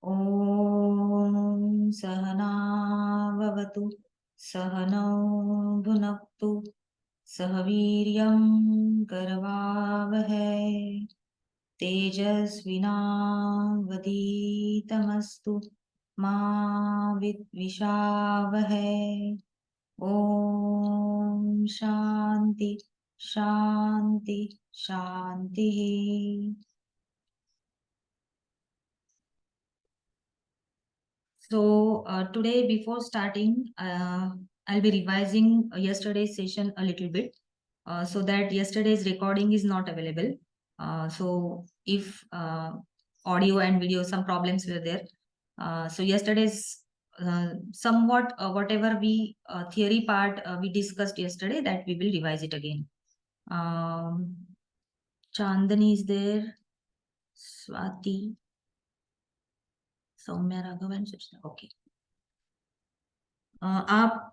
ॐ सहनाववतु सहनौ भुनक्तु सह वीर्यं करवावहै तेजस्विनावधीतमस्तु मा विद्विषावहै। ॐ शान्ति शान्ति शान्तिः। So today, before starting, I'll be revising yesterday's session a little bit, so that yesterday's recording is not available. So if audio and video, some problems were there. So yesterday's somewhat whatever we theory part we discussed yesterday, that we will revise it again. Chandani is there, Swati, Soumya, Raghav and Suchna. Okay. आप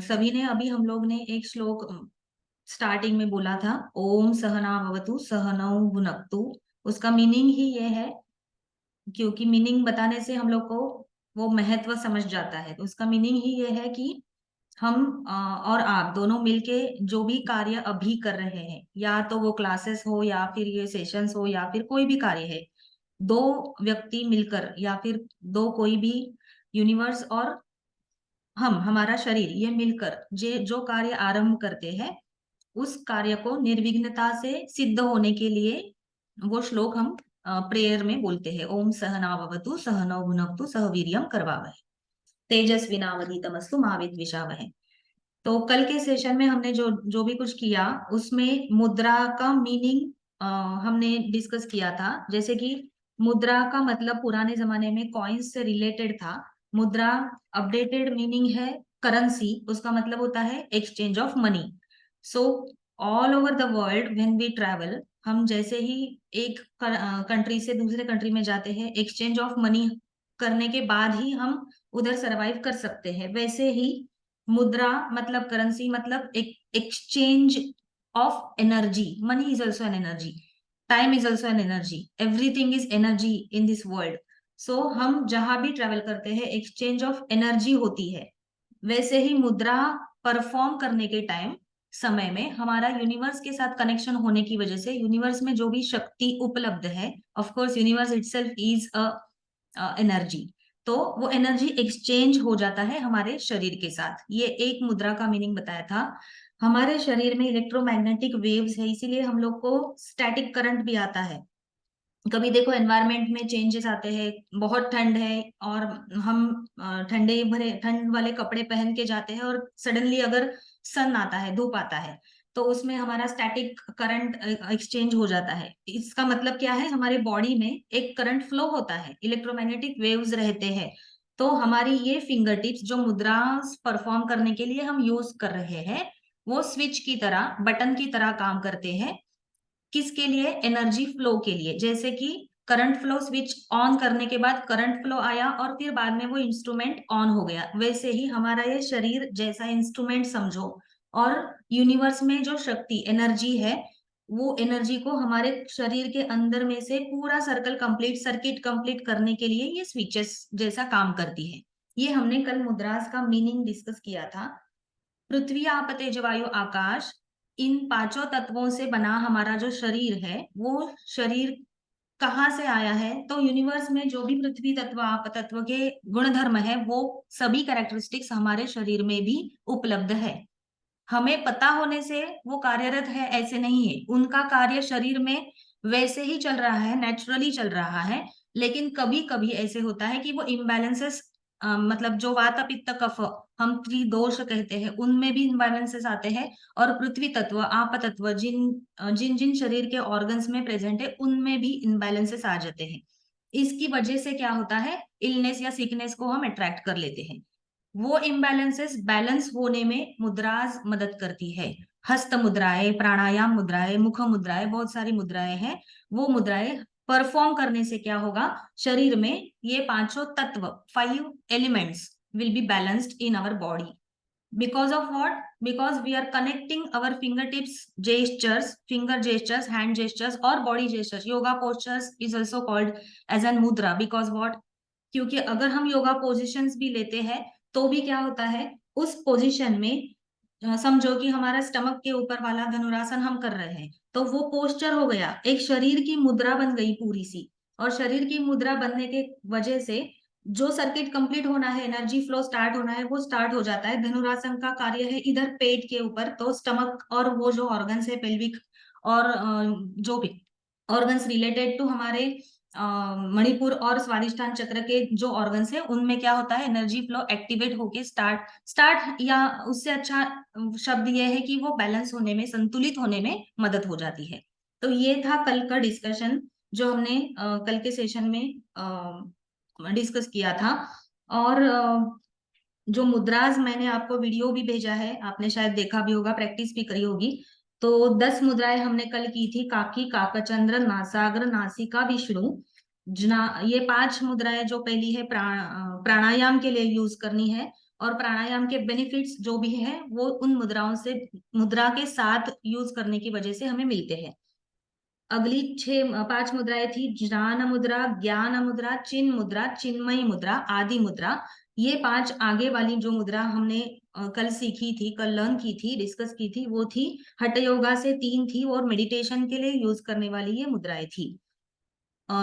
सभी ने अभी हम लोग ने एक श्लोक starting में बोला था, ओम सहना भवतु सहनौ भुनक्तु। उसका मीनिंग ही ये है, क्योंकि मीनिंग बताने से हम लोग को वो महत्व समझ जाता है। तो उसका मीनिंग ही ये है कि हम और आप दोनों मिलके जो भी कार्य अभी कर रहे हैं, या तो वो क्लासेस हो या फिर ये सेशंस हो या फिर कोई भी कार्य है, दो व्यक्ति मिलकर या फिर दो कोई भी यूनिवर्स और हम हमारा शरीर ये मिलकर जो कार्य आरंभ करते हैं, उस कार्य को निर्विघ्नता से सिद्ध होने के लिए वो श्लोक हम प्रेयर में बोलते हैं। ओम सहनाववतु सहनौ भुनक्तु सह वीर्यं करवावहै तेजस्विनावधीतमस्तु मा विद्विषावहै। तो कल के सेशन में हमने जो जो भी कुछ किया, उसमें मुद्रा का मीनिंग हमने डिस्कस किया था। जैसे कि मुद्रा का मतलब पुराने जमाने में कॉइन्स से रिलेटेड था। मुद्रा अपडेटेड मीनिंग है करेंसी, उसका मतलब होता है exchange of money. So all over the world when we travel, हम जैसे ही एक कंट्री से दूसरे कंट्री में जाते हैं, एक्सचेंज ऑफ मनी करने के बाद ही हम उधर सरवाइव कर सकते हैं। वैसे ही मुद्रा मतलब करेंसी, मतलब exchange of energy. Money is also an energy, time is also an energy, everything is energy in this world. So हम जहां भी ट्रेवल करते हैं, एक्सचेंज ऑफ एनर्जी होती है। वैसे ही मुद्रा परफॉर्म करने के टाइम, समय में हमारा यूनिवर्स के साथ कनेक्शन होने की वजह से यूनिवर्स में जो भी शक्ति उपलब्ध है, of course universe itself is a energy, तो वो एनर्जी एक्सचेंज हो जाता है हमारे शरीर के साथ। ये एक मुद्रा का मीनिंग बताया था। हमारे शरीर में इलेक्ट्रोमैग्नेटिक वेव्स है, इसीलिए हम लोग को स्टैटिक करंट भी आता है। कभी देखो एनवायरनमेंट में चेंजेस आते हैं, बहुत ठंड है और हम ठंडे भरे ठंड वाले कपड़े पहन के जाते हैं, और सडनली अगर सन आता है, धूप आता है, तो उसमें हमारा स्टैटिक करंट एक्सचेंज हो जाता है। इसका मतलब क्या है, हमारे बॉडी में एक करंट फ्लो होता है, इलेक्ट्रोमैग्नेटिक वेव्स रहते हैं। तो हमारी ये फिंगर टिप्स जो मुद्रा परफॉर्म करने के लिए हम यूज कर रहे हैं, वो स्विच की तरह, बटन की तरह काम करते हैं। किसके लिए? एनर्जी फ्लो के लिए। जैसे कि करंट फ्लो, स्विच ऑन करने के बाद करंट फ्लो आया और फिर बाद में वो इंस्ट्रूमेंट ऑन हो गया, वैसे ही हमारा ये शरीर जैसा इंस्ट्रूमेंट समझो। और यूनिवर्स में जो शक्ति एनर्जी है, वो एनर्जी को हमारे शरीर के अंदर में से पूरा सर्कल कंप्लीट, सर्किट कंप्लीट करने के लिए ये स्विचेस जैसा काम करती है। ये हमने कल मुद्रास का मीनिंग डिस्कस किया था। पृथ्वी, आप, तेज, वायु, आकाश, इन पांचों तत्वों से बना हमारा जो शरीर है, वो शरीर कहाँ से आया है? तो यूनिवर्स में जो भी पृथ्वी तत्व, आप तत्व के गुणधर्म है, वो सभी कैरेक्टरिस्टिक्स हमारे शरीर में भी उपलब्ध है। हमें पता होने से वो कार्यरत है ऐसे नहीं है, उनका कार्य शरीर में वैसे ही चल रहा है, नेचुरली चल रहा है। लेकिन कभी कभी ऐसे होता है कि वो इम्बैलेंसेस, मतलब जो वात पित्त कफ हम त्रिदोष कहते हैं, उनमें भी इम्बैलेंसेस आते हैं। और पृथ्वी तत्व, आप तत्व जिन जिन जिन शरीर के ऑर्गन्स में प्रेजेंट है, उनमें भी इम्बैलेंसेस आ जाते हैं। इसकी वजह से क्या होता है, इलनेस या सिकनेस को हम अट्रैक्ट कर लेते हैं। वो इम्बैलेंसेस बैलेंस होने में मुद्राज मदद करती है। हस्त मुद्राएं, प्राणायाम मुद्राएं, मुख मुद्राएं, बहुत सारी मुद्राएं हैं। वो मुद्राएं परफॉर्म करने से क्या होगा, शरीर में ये पांचों तत्व, 5 elements will be balanced in our body. Because of what? because we are connecting our fingertips gestures, finger gestures, hand gestures और body gestures. Yoga postures is also called as an mudra because what? क्योंकि अगर हम yoga positions भी लेते हैं तो भी क्या होता है, उस पोजीशन में समझो कि हमारा स्टमक के ऊपर वाला धनुरासन हम कर रहे हैं, तो वो पोस्चर हो गया, एक शरीर की मुद्रा बन गई पूरी सी। और शरीर की मुद्रा बनने के वजह से जो सर्किट कंप्लीट होना है, एनर्जी फ्लो स्टार्ट होना है, वो स्टार्ट हो जाता है। धनुरासन का कार्य है इधर पेट के ऊपर, तो स्टमक और वो जो ऑर्गन्स है पेल्विक और जो भी ऑर्गन्स रिलेटेड टू हमारे मणिपुर और स्वादिष्ठान चक्र के जो ऑर्गन्स है उनमें क्या होता है, एनर्जी फ्लो एक्टिवेट होके स्टार्ट या उससे अच्छा शब्द यह है कि वो बैलेंस होने में, संतुलित होने में मदद हो जाती है। तो ये था कल का डिस्कशन जो हमने कल के सेशन में डिस्कस किया था। और जो मुद्राज मैंने आपको वीडियो भी भेजा है, आपने शायद देखा भी होगा, प्रैक्टिस भी करी होगी। तो 10 मुद्राएं हमने कल की थी, काकी, काकचंद्र, नासाग्र, नासिका, विष्णु। ये 5 मुद्राएं जो पहली है प्राणायाम के लिए यूज करनी है, और प्राणायाम के बेनिफिट्स जो भी है वो उन मुद्राओं से, मुद्रा के साथ यूज करने की वजह से हमें मिलते हैं। अगली 5 मुद्राएं थी, ज्ञान मुद्रा, ज्ञान मुद्रा, चिन्ह मुद्रा, चिन्मयी मुद्रा, आदि मुद्रा। ये 5 आगे वाली जो मुद्रा हमने कल सीखी थी, कल लर्न की थी, डिस्कस की थी, वो थी हठ योगा से 3 थी, और मेडिटेशन के लिए यूज करने वाली ये मुद्राएं थी।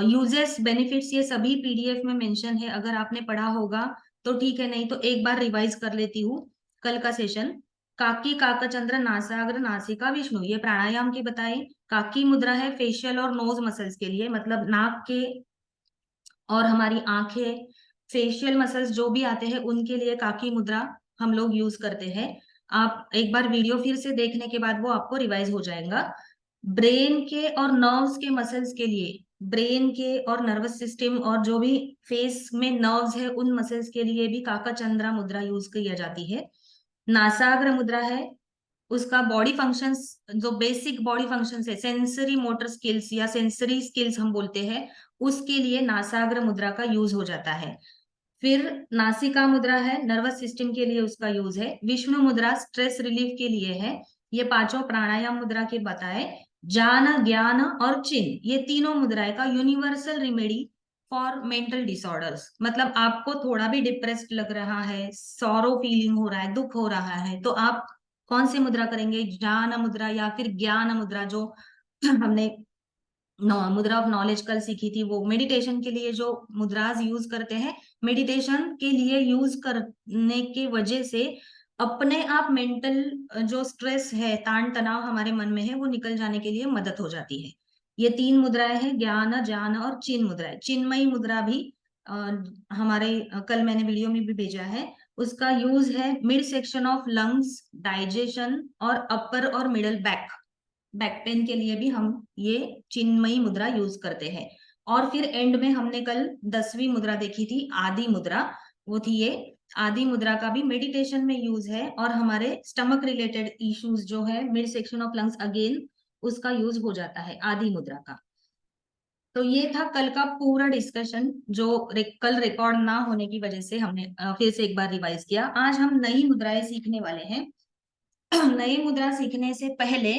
यूजेस बेनिफिट्स ये सभी पीडीएफ में मेंशन है, अगर आपने पढ़ा होगा तो ठीक है, नहीं तो एक बार रिवाइज कर लेती हूँ कल का सेशन। काकी, काकचंद्र, नासाग्र, नासिका, विष्णु, ये प्राणायाम की बताई। काकी मुद्रा है फेशियल और नोज मसल्स के लिए, मतलब नाक के और हमारी आंखें, फेशियल मसल्स जो भी आते हैं उनके लिए काकी मुद्रा हम लोग यूज करते हैं। आप एक बार वीडियो फिर से देखने के बाद वो आपको रिवाइज हो जाएगा। ब्रेन के और नर्व्स के मसल्स के लिए, ब्रेन के और नर्वस सिस्टम और जो भी फेस में नर्व्स है उन मसल्स के लिए भी काकाचंद्रा मुद्रा यूज किया जाती है। नासाग्र मुद्रा है, उसका बॉडी फंक्शंस, जो बेसिक बॉडी फंक्शंस है, सेंसरी मोटर स्किल्स या सेंसरी स्किल्स हम बोलते हैं, उसके लिए नासाग्र मुद्रा का यूज हो जाता है। फिर नासिका मुद्रा है, नर्वस सिस्टम के लिए उसका यूज है। विष्णु मुद्रा स्ट्रेस रिलीफ के लिए है। ये पांचों प्राणायाम मुद्रा के बताए। ज्ञान, ज्ञान और चिन्ह, ये तीनों मुद्राएं का universal remedy for mental disorders. मतलब आपको थोड़ा भी डिप्रेस्ड लग रहा है, सॉरो फीलिंग हो रहा है, दुख हो रहा है, तो आप कौन सी मुद्रा करेंगे, ज्ञान मुद्रा या फिर ज्ञान मुद्रा, जो हमने मुद्रा ऑफ नॉलेज कल सीखी थी। वो मेडिटेशन के लिए जो मुद्राज यूज करते हैं, मेडिटेशन के लिए यूज करने के वजह से अपने आप मेंटल जो स्ट्रेस है, तान तनाव हमारे मन में है, वो निकल जाने के लिए मदद हो जाती है। ये 3 मुद्राएं हैं, ज्ञान, ज्ञान और चिन्ह मुद्राएं। चिन्मयी मुद्रा भी हमारे कल मैंने वीडियो में भी भेजा है। उसका यूज है mid section of lungs, digestion और अपर और मिडल बैक पेन के लिए भी हम ये चिन्मयी मुद्रा यूज करते हैं। और फिर एंड में हमने कल 10वीं मुद्रा देखी थी, आदि मुद्रा। वो थी ये आदि मुद्रा का भी मेडिटेशन में यूज है, और हमारे स्टमक रिलेटेड इश्यूज जो है, mid section of lungs, again उसका यूज हो जाता है आदि मुद्रा का। तो ये था कल का पूरा डिस्कशन, जो कल रिकॉर्ड ना होने की वजह से हमने फिर से एक बार रिवाइज किया। आज हम नई मुद्राएं सीखने वाले हैं। नई मुद्रा सीखने से पहले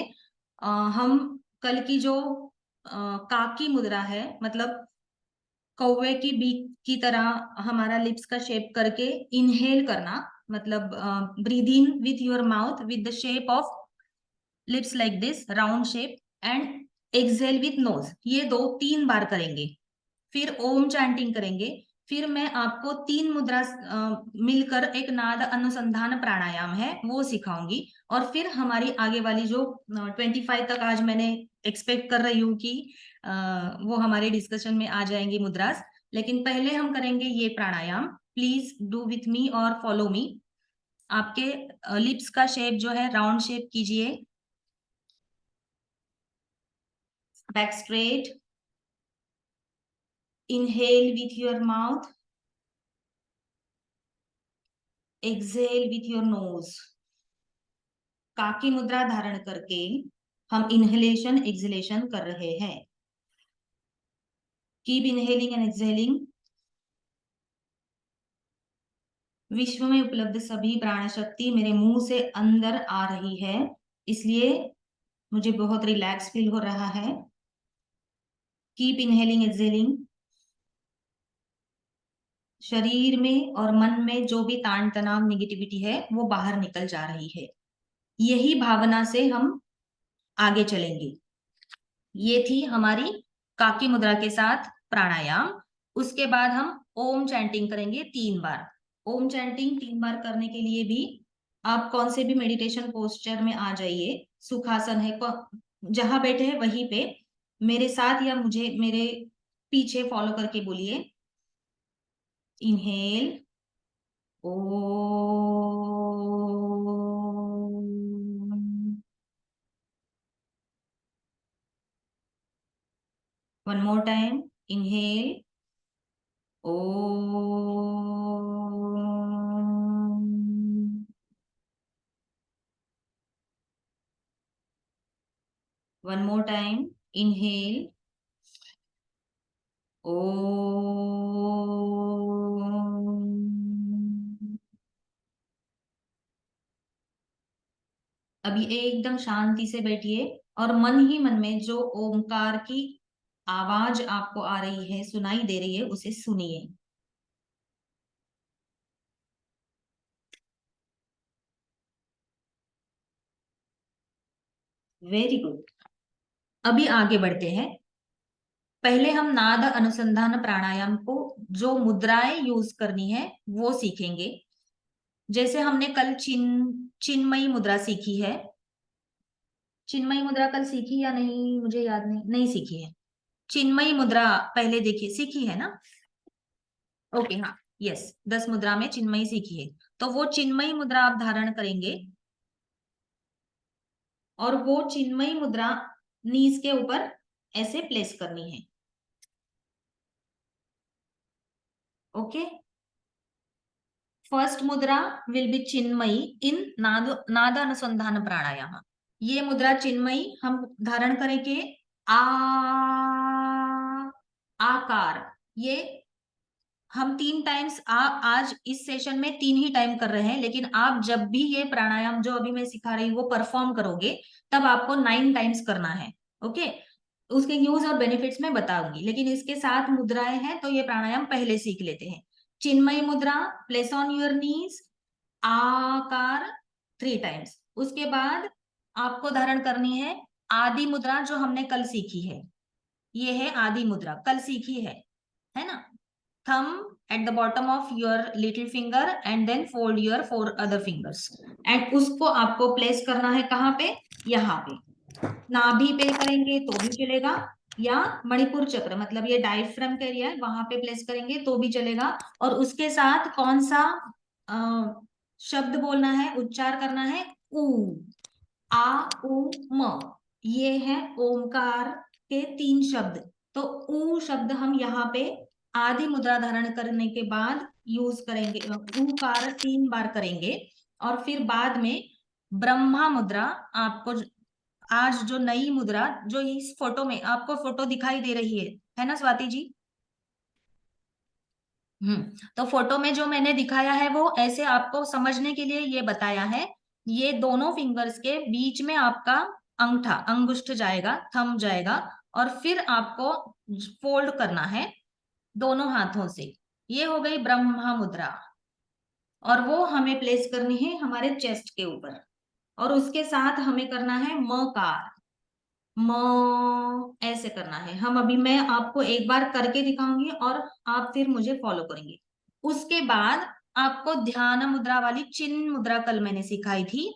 हम कल की जो काकी मुद्रा है, मतलब कौवे की बीक की तरह हमारा लिप्स का शेप करके इनहेल करना, मतलब breathe in with your mouth with the shape of lips like this round shape, and exhale with nose, ये 3 बार करेंगे। फिर ओम चैंटिंग करेंगे। फिर मैं आपको 3 मुद्रा मिलकर एक नाद अनुसंधान प्राणायाम है वो सिखाऊंगी। और फिर हमारी आगे वाली जो 25 तक आज मैंने एक्सपेक्ट कर रही हूँ कि वो हमारे डिस्कशन में आ जाएंगी मुद्रास। लेकिन पहले हम करेंगे ये प्राणायाम। प्लीज डू विथ मी और फॉलो मी। आपके लिप्स का शेप जो है राउंड शेप कीजिए, back straight, inhale with your mouth, exhale with your nose। काकी मुद्रा धारण करके हम इनहेलेशन एक्सहेलेशन कर रहे हैं। Keep inhaling and exhaling. विश्व में उपलब्ध सभी प्राण शक्ति मेरे मुंह से अंदर आ रही है, इसलिए मुझे बहुत रिलैक्स फील हो रहा है। Keep inhaling exhaling. शरीर में और मन में जो भी तान तनाव निगेटिविटी है वो बाहर निकल जा रही है। यही भावना से हम आगे चलेंगे। ये थी हमारी काकी मुद्रा के साथ प्राणायाम। उसके बाद हम ओम चैंटिंग करेंगे 3 बार। ओम चैंटिंग 3 बार करने के लिए भी आप कौन से भी मेडिटेशन पोस्चर में आ जाइए। सुखासन है, जहां बैठे हैं वहीं पे मेरे साथ या मुझे मेरे पीछे फॉलो करके बोलिए। इनहेल ओ, 1 more time, inhale ओ, 1 more time, inhale ओ। अभी एकदम शांति से बैठिए और मन ही मन में जो ओमकार की आवाज आपको आ रही है, सुनाई दे रही है, उसे सुनिए। Very good. अभी आगे बढ़ते हैं। पहले हम नाद अनुसंधान प्राणायाम को जो मुद्राएं यूज करनी है वो सीखेंगे। जैसे हमने कल चिन्मयी मुद्रा सीखी है। चिन्मयी मुद्रा कल सीखी या नहीं मुझे याद नहीं, नहीं सीखी है। चिन्मयी मुद्रा पहले देखिए, सीखी है ना? ओके, हाँ, यस, 10 मुद्रा में चिन्मयी सीखी है। तो वो चिन्मयी मुद्रा आप धारण करेंगे और वो चिन्मयी मुद्रा नीज के ऊपर ऐसे प्लेस करनी है। ओके, फर्स्ट मुद्रा विल बी चिन्मयी इन नाद अनुसंधान प्राणायाम। ये मुद्रा चिन्मयी हम धारण करेंगे। आ, आकार। ये हम 3 टाइम्स आज इस सेशन में 3 ही टाइम कर रहे हैं, लेकिन आप जब भी ये प्राणायाम जो अभी मैं सिखा रही हूँ वो परफॉर्म करोगे तब आपको 9 टाइम्स करना है। ओके, उसके यूज और बेनिफिट्स मैं बताऊंगी, लेकिन इसके साथ मुद्राएं हैं तो ये प्राणायाम पहले सीख लेते हैं। चिन्मयी मुद्रा, प्लेस ऑन योर नीज, आकार 3 टाइम्स। उसके बाद आपको धारण करनी है आदि मुद्रा, जो हमने कल सीखी है। ये है आदि मुद्रा, कल सीखी है ना? थम at the bottom of your little finger and then fold your 4 other fingers, and उसको आपको प्लेस करना है कहाँ पे? यहाँ पे। नाभि पे करेंगे तो भी चलेगा, या मणिपुर चक्र मतलब ये डायफ्राम का एरिया है वहां पे प्लेस करेंगे तो भी चलेगा। और उसके साथ कौन सा शब्द बोलना है, उच्चार करना है? ऊ, आ, उ, म। ये है ओमकार के 3 शब्द। तो ऊ शब्द हम यहाँ पे आदि मुद्रा धारण करने के बाद यूज करेंगे, ऊकार 3 बार करेंगे। और फिर बाद में ब्रह्मा मुद्रा, आपको आज जो नई मुद्रा जो इस फोटो में आपको फोटो दिखाई दे रही है ना स्वाति जी? तो फोटो में जो मैंने दिखाया है वो ऐसे आपको समझने के लिए ये बताया है। ये दोनों फिंगर्स के बीच में आपका अंगूठा, अंगुष्ठ जाएगा, थंब जाएगा, और फिर आपको फोल्ड करना है दोनों हाथों से। ये हो गई ब्रह्मा मुद्रा, और वो हमें प्लेस करनी है हमारे चेस्ट के ऊपर। और उसके साथ हमें करना है मकार, म ऐसे करना है। हम अभी मैं आपको एक बार करके दिखाऊंगी और आप फिर मुझे फॉलो करेंगे। उसके बाद आपको ध्यान मुद्रा वाली चिन्ह मुद्रा कल मैंने सिखाई थी,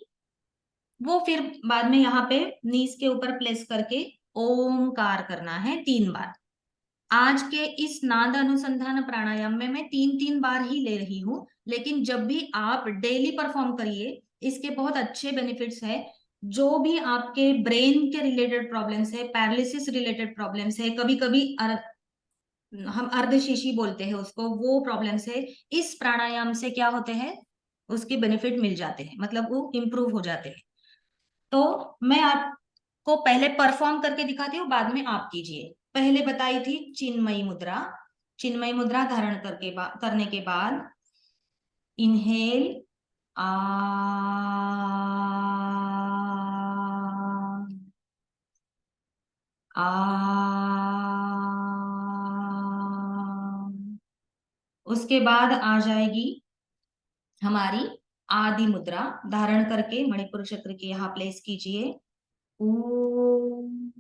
वो फिर बाद में यहाँ पे नीस के ऊपर प्लेस करके ओमकार करना है 3 बार। आज के इस नाद अनुसंधान प्राणायाम में मैं 3 3 बार ही ले रही हूँ, लेकिन जब भी आप डेली परफॉर्म करिए इसके बहुत अच्छे बेनिफिट्स है। जो भी आपके ब्रेन के रिलेटेड प्रॉब्लम्स है, पैरालिसिस रिलेटेड प्रॉब्लम्स है, कभी कभी हम अर्धशीशी बोलते हैं उसको, वो प्रॉब्लम्स है, इस प्राणायाम से क्या होते हैं, उसके बेनिफिट मिल जाते हैं, मतलब वो इम्प्रूव हो जाते हैं। तो मैं आपको पहले परफॉर्म करके दिखाती हूँ, बाद में आप कीजिए। पहले बताई थी चिन्मयी मुद्रा। चिन्मयी मुद्रा धारण करने के बाद इनहेल आ, उसके बाद आ जाएगी हमारी आदि मुद्रा। धारण करके मणिपुर चक्र के यहाँ प्लेस कीजिए। ॐ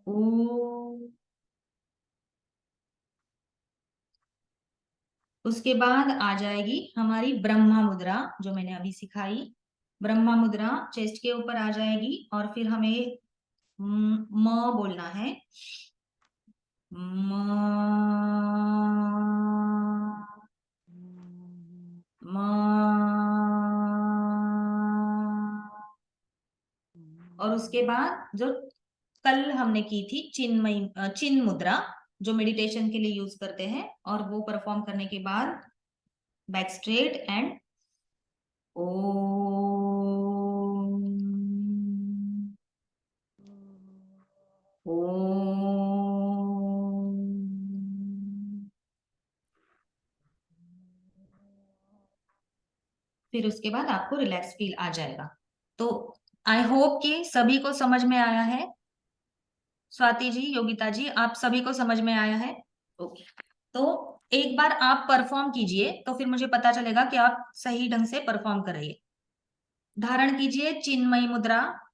ॐ। उसके बाद आ जाएगी हमारी ब्रह्मा मुद्रा, जो मैंने अभी सिखाई। ब्रह्मा मुद्रा चेस्ट के ऊपर आ जाएगी और फिर हमें म बोलना है। म म और उसके बाद जो कल हमने की थी चिन्मयी चिन्ह मुद्रा, जो मेडिटेशन के लिए यूज करते हैं, और वो परफॉर्म करने के बाद back straight and Om Om. फिर उसके बाद आपको रिलैक्स फील आ जाएगा। तो आई होप कि सभी को समझ में आया है। स्वाति जी, योगिता जी, आप सभी को समझ में आया है? ओके। तो एक बार आप परफॉर्म कीजिए, तो फिर मुझे पता चलेगा कि आप सही ढंग से परफॉर्म कर रही है। धारण कीजिए चिन्मयी मुद्रा।